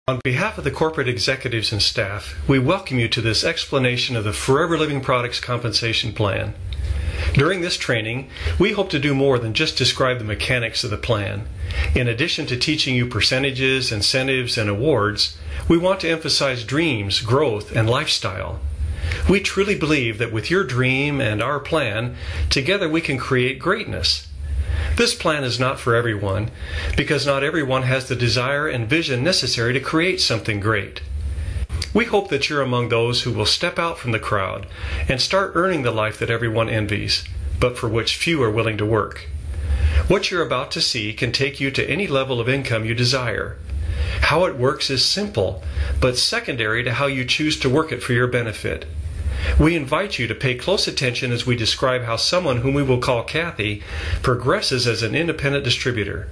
On behalf of the corporate executives and staff, we welcome you to this explanation of the Forever Living Products Compensation Plan. During this training, we hope to do more than just describe the mechanics of the plan. In addition to teaching you percentages, incentives, and awards, we want to emphasize dreams, growth, and lifestyle. We truly believe that with your dream and our plan, together we can create greatness. This plan is not for everyone, because not everyone has the desire and vision necessary to create something great. We hope that you're among those who will step out from the crowd and start earning the life that everyone envies, but for which few are willing to work. What you're about to see can take you to any level of income you desire. How it works is simple, but secondary to how you choose to work it for your benefit. We invite you to pay close attention as we describe how someone whom we will call Kathy progresses as an independent distributor.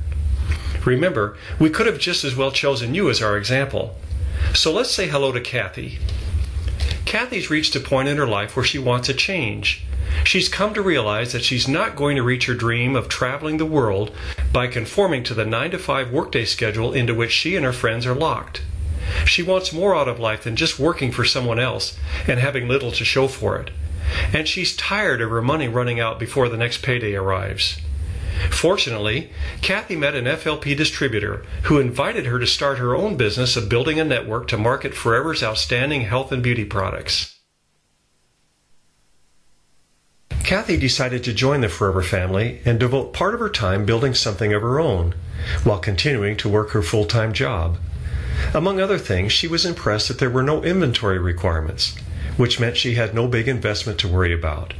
Remember, we could have just as well chosen you as our example. So let's say hello to Kathy. Kathy's reached a point in her life where she wants a change. She's come to realize that she's not going to reach her dream of traveling the world by conforming to the 9-to-5 workday schedule into which she and her friends are locked. She wants more out of life than just working for someone else and having little to show for it. And she's tired of her money running out before the next payday arrives. Fortunately, Kathy met an FLP distributor who invited her to start her own business of building a network to market Forever's outstanding health and beauty products. Kathy decided to join the Forever family and devote part of her time building something of her own, while continuing to work her full-time job. Among other things, she was impressed that there were no inventory requirements, which meant she had no big investment to worry about.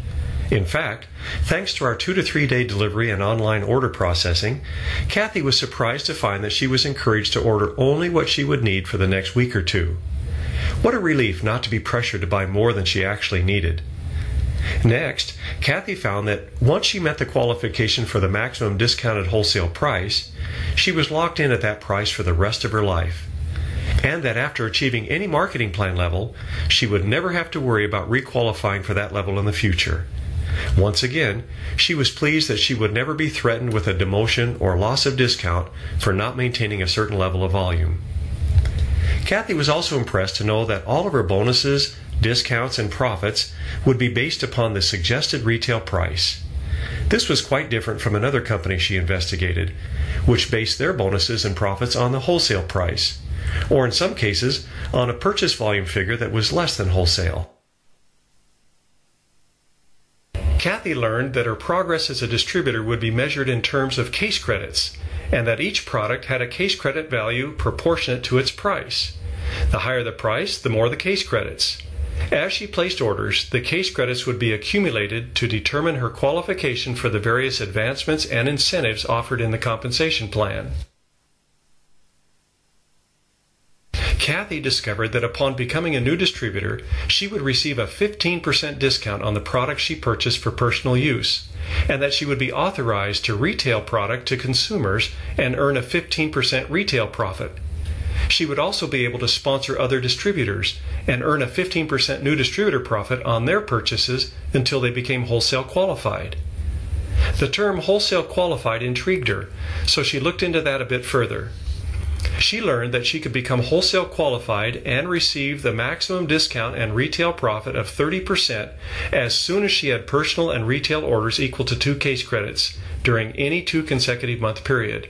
In fact, thanks to our 2 to 3 day delivery and online order processing, Kathy was surprised to find that she was encouraged to order only what she would need for the next week or two. What a relief not to be pressured to buy more than she actually needed. Next, Kathy found that once she met the qualification for the maximum discounted wholesale price, she was locked in at that price for the rest of her life. And that after achieving any marketing plan level, she would never have to worry about requalifying for that level in the future. Once again, she was pleased that she would never be threatened with a demotion or loss of discount for not maintaining a certain level of volume. Kathy was also impressed to know that all of her bonuses, discounts, and profits would be based upon the suggested retail price. This was quite different from another company she investigated, which based their bonuses and profits on the wholesale price, or in some cases, on a purchase volume figure that was less than wholesale. Kathy learned that her progress as a distributor would be measured in terms of case credits, and that each product had a case credit value proportionate to its price. The higher the price, the more the case credits. As she placed orders, the case credits would be accumulated to determine her qualification for the various advancements and incentives offered in the compensation plan. Kathy discovered that upon becoming a new distributor, she would receive a 15% discount on the products she purchased for personal use, and that she would be authorized to retail product to consumers and earn a 15% retail profit. She would also be able to sponsor other distributors and earn a 15% new distributor profit on their purchases until they became wholesale qualified. The term wholesale qualified intrigued her, so she looked into that a bit further. She learned that she could become wholesale qualified and receive the maximum discount and retail profit of 30% as soon as she had personal and retail orders equal to 2 case credits during any 2 consecutive month period.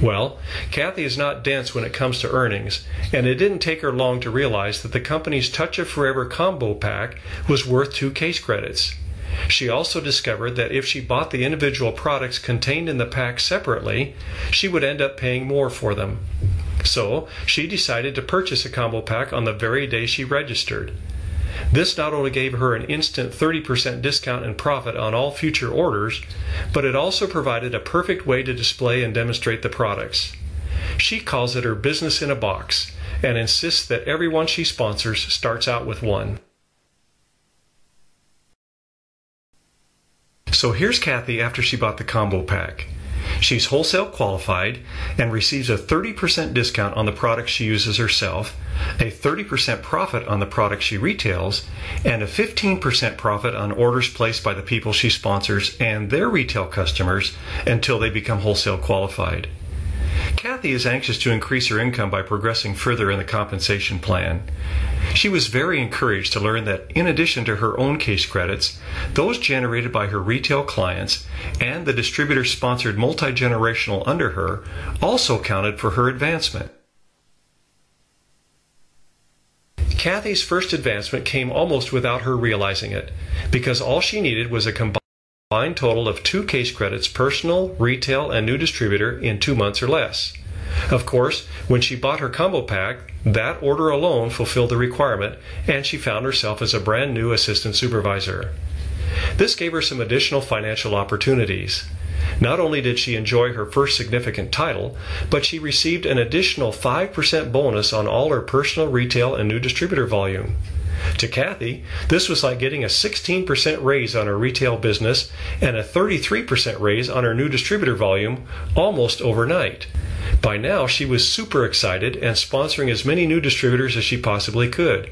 Well, Kathy is not dense when it comes to earnings, and it didn't take her long to realize that the company's Touch of Forever combo pack was worth 2 case credits. She also discovered that if she bought the individual products contained in the pack separately, she would end up paying more for them. So, she decided to purchase a combo pack on the very day she registered. This not only gave her an instant 30% discount and profit on all future orders, but it also provided a perfect way to display and demonstrate the products. She calls it her business in a box, and insists that everyone she sponsors starts out with one. So here's Kathy after she bought the combo pack. She's wholesale qualified and receives a 30% discount on the products she uses herself, a 30% profit on the products she retails, and a 15% profit on orders placed by the people she sponsors and their retail customers until they become wholesale qualified. Kathy is anxious to increase her income by progressing further in the compensation plan. She was very encouraged to learn that in addition to her own case credits, those generated by her retail clients and the distributor-sponsored multi-generational under her also counted for her advancement. Kathy's first advancement came almost without her realizing it, because all she needed was a combined total of 2 case credits, personal, retail, and new distributor, in 2 months or less. Of course, when she bought her combo pack, that order alone fulfilled the requirement, and she found herself as a brand new assistant supervisor. This gave her some additional financial opportunities. Not only did she enjoy her first significant title, but she received an additional 5% bonus on all her personal, retail, and new distributor volume. To Kathy, this was like getting a 16% raise on her retail business and a 33% raise on her new distributor volume almost overnight. By now, she was super excited and sponsoring as many new distributors as she possibly could.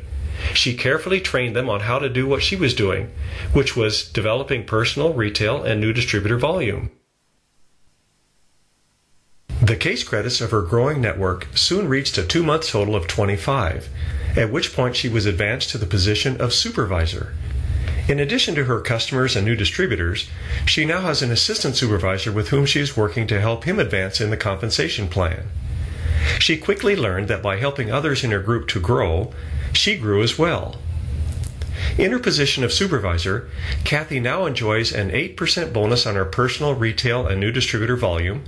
She carefully trained them on how to do what she was doing, which was developing personal, retail, and new distributor volume. The case credits of her growing network soon reached a 2-month total of 25, at which point she was advanced to the position of supervisor. In addition to her customers and new distributors, she now has an assistant supervisor with whom she is working to help him advance in the compensation plan. She quickly learned that by helping others in her group to grow, she grew as well. In her position of supervisor, Kathy now enjoys an 8% bonus on her personal, retail, and new distributor volume,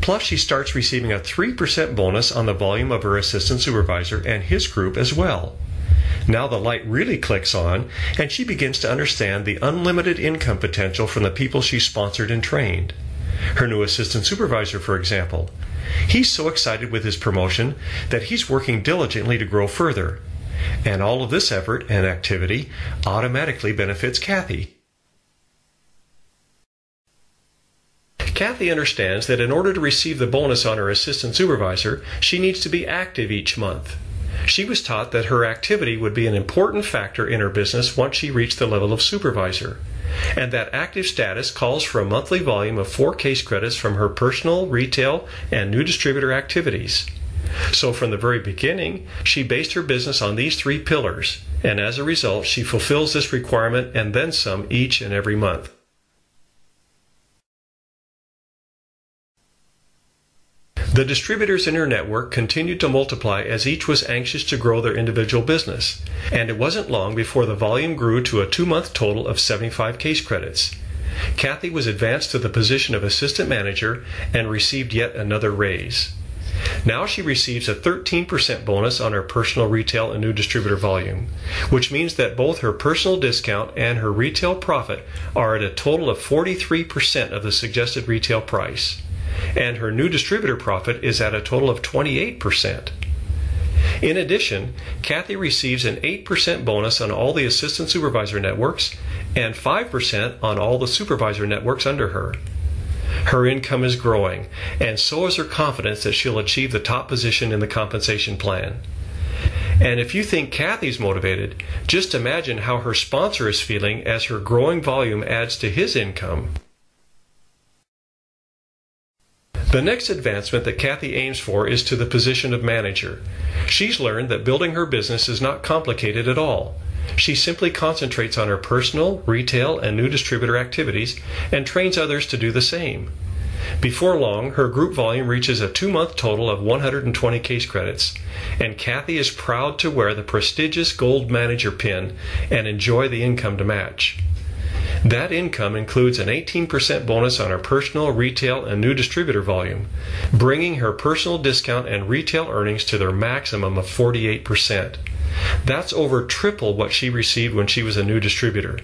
plus she starts receiving a 3% bonus on the volume of her assistant supervisor and his group as well. Now the light really clicks on, and she begins to understand the unlimited income potential from the people she sponsored and trained. Her new assistant supervisor, for example. He's so excited with his promotion that he's working diligently to grow further. And all of this effort and activity automatically benefits Kathy. Kathy understands that in order to receive the bonus on her assistant supervisor, she needs to be active each month. She was taught that her activity would be an important factor in her business once she reached the level of supervisor, and that active status calls for a monthly volume of 4 case credits from her personal, retail, and new distributor activities. So from the very beginning, she based her business on these 3 pillars, and as a result, she fulfills this requirement and then some each and every month. The distributors in her network continued to multiply as each was anxious to grow their individual business, and it wasn't long before the volume grew to a 2-month total of 75 case credits. Kathy was advanced to the position of assistant manager and received yet another raise. Now she receives a 13% bonus on her personal, retail, and new distributor volume, which means that both her personal discount and her retail profit are at a total of 43% of the suggested retail price, and her new distributor profit is at a total of 28%. In addition, Kathy receives an 8% bonus on all the assistant supervisor networks and 5% on all the supervisor networks under her. Her income is growing, and so is her confidence that she'll achieve the top position in the compensation plan. And if you think Kathy's motivated, just imagine how her sponsor is feeling as her growing volume adds to his income. The next advancement that Kathy aims for is to the position of manager. She's learned that building her business is not complicated at all. She simply concentrates on her personal, retail, and new distributor activities and trains others to do the same. Before long, her group volume reaches a 2-month total of 120 case credits, and Kathy is proud to wear the prestigious Gold Manager pin and enjoy the income to match. That income includes an 18% bonus on her personal, retail, and new distributor volume, bringing her personal discount and retail earnings to their maximum of 48%. That's over triple what she received when she was a new distributor.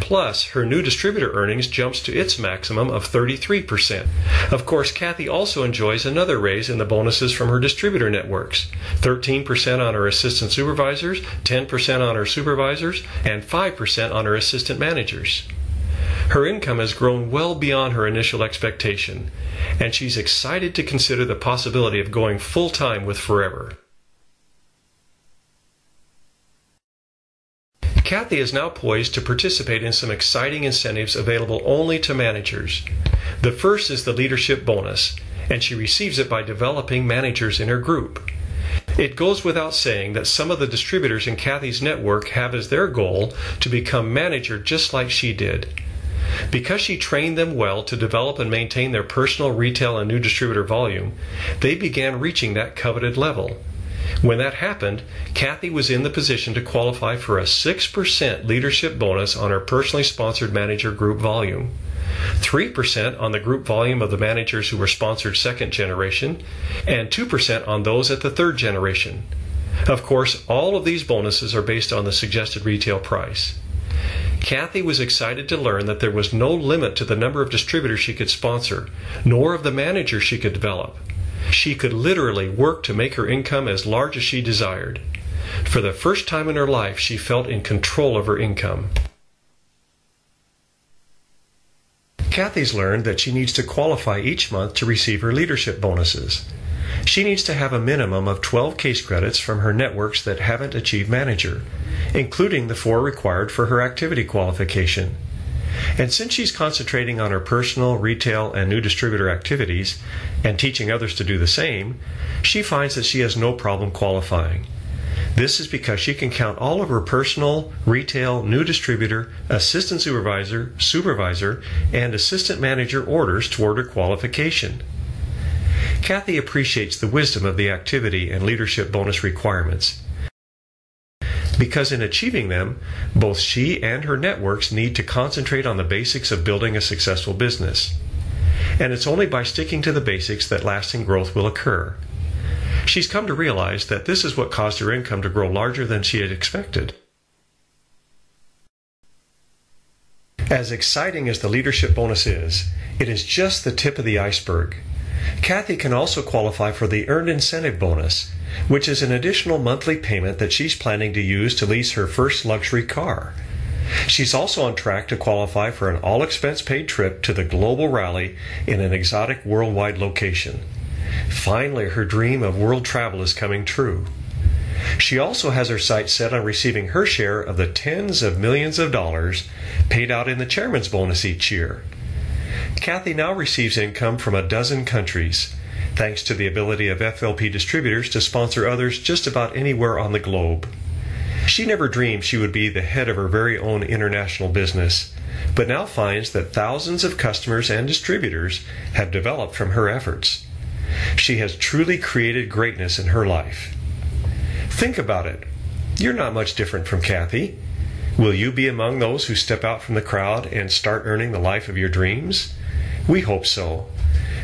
Plus, her new distributor earnings jumps to its maximum of 33%. Of course, Kathy also enjoys another raise in the bonuses from her distributor networks. 13% on her assistant supervisors, 10% on her supervisors, and 5% on her assistant managers. Her income has grown well beyond her initial expectation, and she's excited to consider the possibility of going full-time with Forever. Kathy is now poised to participate in some exciting incentives available only to managers. The first is the leadership bonus, and she receives it by developing managers in her group. It goes without saying that some of the distributors in Kathy's network have as their goal to become manager just like she did. Because she trained them well to develop and maintain their personal retail and new distributor volume, they began reaching that coveted level. When that happened, Kathy was in the position to qualify for a 6% leadership bonus on her personally sponsored manager group volume, 3% on the group volume of the managers who were sponsored second generation, and 2% on those at the third generation. Of course, all of these bonuses are based on the suggested retail price. Kathy was excited to learn that there was no limit to the number of distributors she could sponsor, nor of the managers she could develop. She could literally work to make her income as large as she desired. For the first time in her life, she felt in control of her income. Kathy's learned that she needs to qualify each month to receive her leadership bonuses. She needs to have a minimum of 12 case credits from her networks that haven't achieved manager, including the 4 required for her activity qualification. And since she's concentrating on her personal, retail, and new distributor activities, and teaching others to do the same, she finds that she has no problem qualifying. This is because she can count all of her personal, retail, new distributor, assistant supervisor, and assistant manager orders toward her qualification. Kathy appreciates the wisdom of the activity and leadership bonus requirements, because in achieving them, both she and her networks need to concentrate on the basics of building a successful business. And it's only by sticking to the basics that lasting growth will occur. She's come to realize that this is what caused her income to grow larger than she had expected. As exciting as the leadership bonus is, it is just the tip of the iceberg. Kathy can also qualify for the Earned Incentive Bonus, which is an additional monthly payment that she's planning to use to lease her first luxury car. She's also on track to qualify for an all-expense-paid trip to the global rally in an exotic worldwide location. Finally, her dream of world travel is coming true. She also has her sights set on receiving her share of the tens of millions of dollars paid out in the chairman's bonus each year. Kathy now receives income from a dozen countries, thanks to the ability of FLP distributors to sponsor others just about anywhere on the globe. She never dreamed she would be the head of her very own international business, but now finds that thousands of customers and distributors have developed from her efforts. She has truly created greatness in her life. Think about it. You're not much different from Kathy. Will you be among those who step out from the crowd and start earning the life of your dreams? We hope so.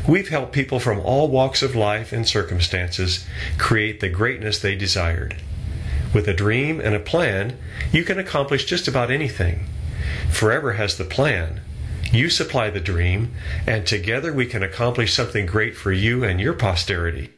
We've helped people from all walks of life and circumstances create the greatness they desired. With a dream and a plan, you can accomplish just about anything. Forever has the plan. You supply the dream, and together we can accomplish something great for you and your posterity.